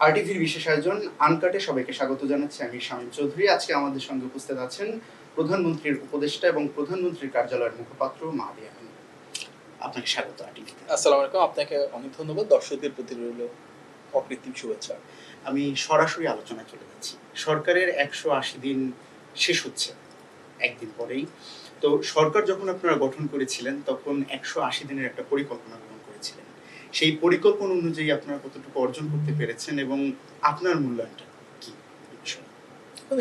আরটিভির বিশেষ আয়োজন আনকাটে সবাইকে স্বাগত জানাচ্ছি। আমি শামীম চৌধুরী। আজকে আমাদের সঙ্গে উপস্থিত আছেন প্রধানমন্ত্রীর উপদেষ্টা এবং প্রধানমন্ত্রীর কার্যালয়ের মুখপাত্র মাহাদি আমিন। আপনাকে স্বাগত আরটিভিতে। আসসালামু আলাইকুম। আপনাকে অনেক ধন্যবাদ। দর্শকদের প্রতি রইল অকৃত্রিম শুভেচ্ছা। আমি সরাসরি আলোচনায় চলে যাচ্ছি। সরকারের ১৮০ দিন শেষ হচ্ছে একদিন পরেই। তো সরকার যখন আপনারা গঠন করেছিলেন তখন ১৮০ দিনের একটা পরিকল্পনা গ্রহণ করেছিলেন। সেই পরিকল্পনা অনুযায়ী আপনারা কতটুকু অর্জন করতে পেরেছেন এবং আপনার মূল্যায়নটা কি?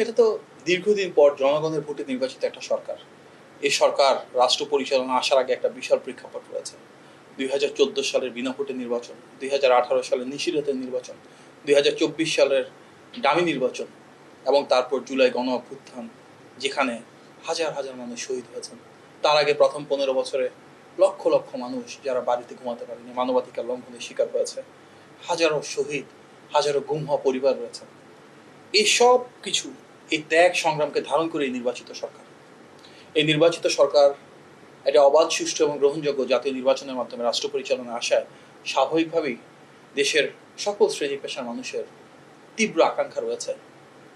এটা তো দীর্ঘদিন পর জনগণের ভোটে নির্বাচিত একটা সরকার। এই সরকার রাষ্ট্র পরিচালনা আসার আগে একটা বিশাল প্রেক্ষাপট রয়েছে। ২০১৪ সালের বিনা ভোটে নির্বাচন, ২০১৮ সালের নিশিরাতের নির্বাচন, ২০২৪ সালের ডামি নির্বাচন এবং তারপর জুলাই গণ অভ্যুত্থান, যেখানে হাজার হাজার মানুষ শহীদ হয়েছেন। তার আগে প্রথম ১৫ বছরে লক্ষ লক্ষ মানুষ যারা বাড়িতে ঘুমাতে পারেনি, মানবাধিকার লঙ্ঘনের শিকার হয়েছে, হাজারো শহীদ, হাজারো গুম হওয়া পরিবার রয়েছে। এই সব কিছু, এই ত্যাগ সংগ্রামকে ধারণ করে এই নির্বাচিত সরকার। এই নির্বাচিত সরকার একটা অবাধ, সুষ্ঠু এবং গ্রহণযোগ্য জাতীয় নির্বাচনের মাধ্যমে রাষ্ট্র পরিচালনা আসায় স্বাভাবিকভাবেই দেশের সকল শ্রেণী পেশার মানুষের তীব্র আকাঙ্ক্ষা রয়েছে,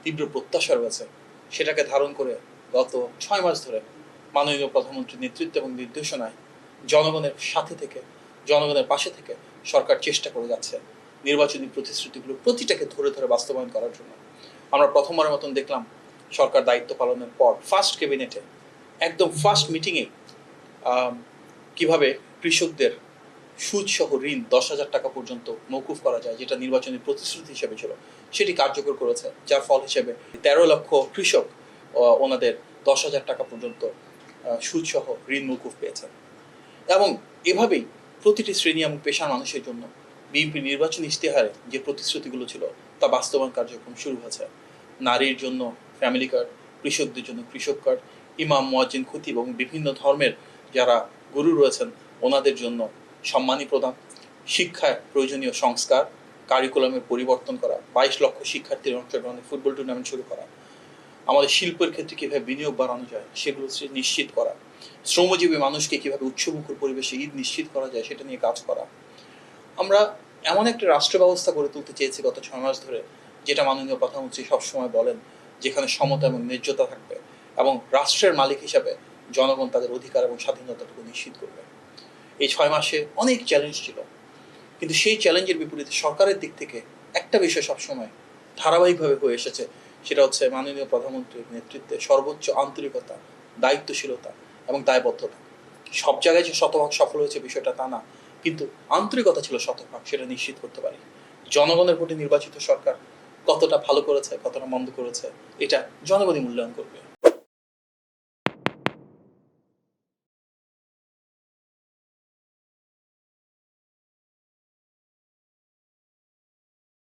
তীব্র প্রত্যাশা রয়েছে। সেটাকে ধারণ করে গত ৬ মাস ধরে মাননীয় প্রধানমন্ত্রীর নেতৃত্ব এবং নির্দেশনায় জনগণের সাথে থেকে, জনগণের পাশে থেকে সরকার চেষ্টা করে যাচ্ছে নির্বাচনী প্রতিশ্রুতিগুলো প্রতিটাকে ধরে ধরে বাস্তবায়ন করার জন্য। আমরা প্রথমবারের মতন দেখলাম সরকার দায়িত্ব পালনের পর ফার্স্ট ক্যাবিনেটে, একদম ফার্স্ট মিটিংয়ে কিভাবে কৃষকদের সুদসহ ঋণ ১০,০০০ টাকা পর্যন্ত মওকুফ করা যায়, যেটা নির্বাচনী প্রতিশ্রুতি হিসেবে ছিল, সেটি কার্যকর করেছে। যার ফল হিসেবে ১৩ লক্ষ কৃষক ওনাদের ১০,০০০ টাকা পর্যন্ত সুদসহ ঋণ মওকুফ পেয়েছেন। এবং এভাবেই প্রতিটি শ্রেণী এবং পেশার মানুষের জন্য বিএনপি নির্বাচনী ইশতেহারে যে প্রতিশ্রুতিগুলো ছিল তা বাস্তবায়ন কার্যক্রম শুরু হয়েছে। নারীর জন্য ফ্যামিলি কার্ড, কৃষকদের জন্য কৃষক কার্ড, ইমাম, মুয়াজ্জিন, খতিব এবং বিভিন্ন ধর্মের যারা গুরু রয়েছেন ওনাদের জন্য সম্মানী প্রদান, শিক্ষায় প্রয়োজনীয় সংস্কার, কারিকুলামের পরিবর্তন করা, ২২ লক্ষ শিক্ষার্থীর অংশগ্রহণে ফুটবল টুর্নামেন্ট শুরু করা, আমাদের শিল্পের ক্ষেত্রে কীভাবে বিনিয়োগ বাড়ানো যায় সেগুলো নিশ্চিত করা, শ্রমজীবী মানুষকে কীভাবে উৎসবমুখর পরিবেশে ঈদ নিশ্চিত করা যায় সেটা নিয়ে কাজ করা। আমরা এমন একটা রাষ্ট্র ব্যবস্থা গড়ে তুলতে চেয়েছি গত ৬ মাস ধরে, যেটা মাননীয় প্রধানমন্ত্রী সবসময় বলেন, যেখানে সমতা এবং ন্যায্যতা থাকবে এবং রাষ্ট্রের মালিক হিসাবে জনগণ তাদের অধিকার এবং স্বাধীনতাটুকু নিশ্চিত করবে। এই ৬ মাসে অনেক চ্যালেঞ্জ ছিল, কিন্তু সেই চ্যালেঞ্জের বিপরীতে সরকারের দিক থেকে একটা বিষয় সবসময় ধারাবাহিকভাবে হয়ে এসেছে, সেটা হচ্ছে মাননীয় প্রধানমন্ত্রীর নেতৃত্বে সর্বোচ্চ আন্তরিকতা, দায়িত্বশীলতা এবং দায়বদ্ধতা। সব জায়গায় যে শতভাগ সফল হয়েছে বিষয়টা তা না, কিন্তু আন্তরিকতা ছিল শতভাগ, সেটা নিশ্চিত করতে পারি। জনগণের ভোটে নির্বাচিত সরকার কতটা ভালো করেছে, কতটা মন্দ করেছে, এটা জনগণই মূল্যায়ন করবে।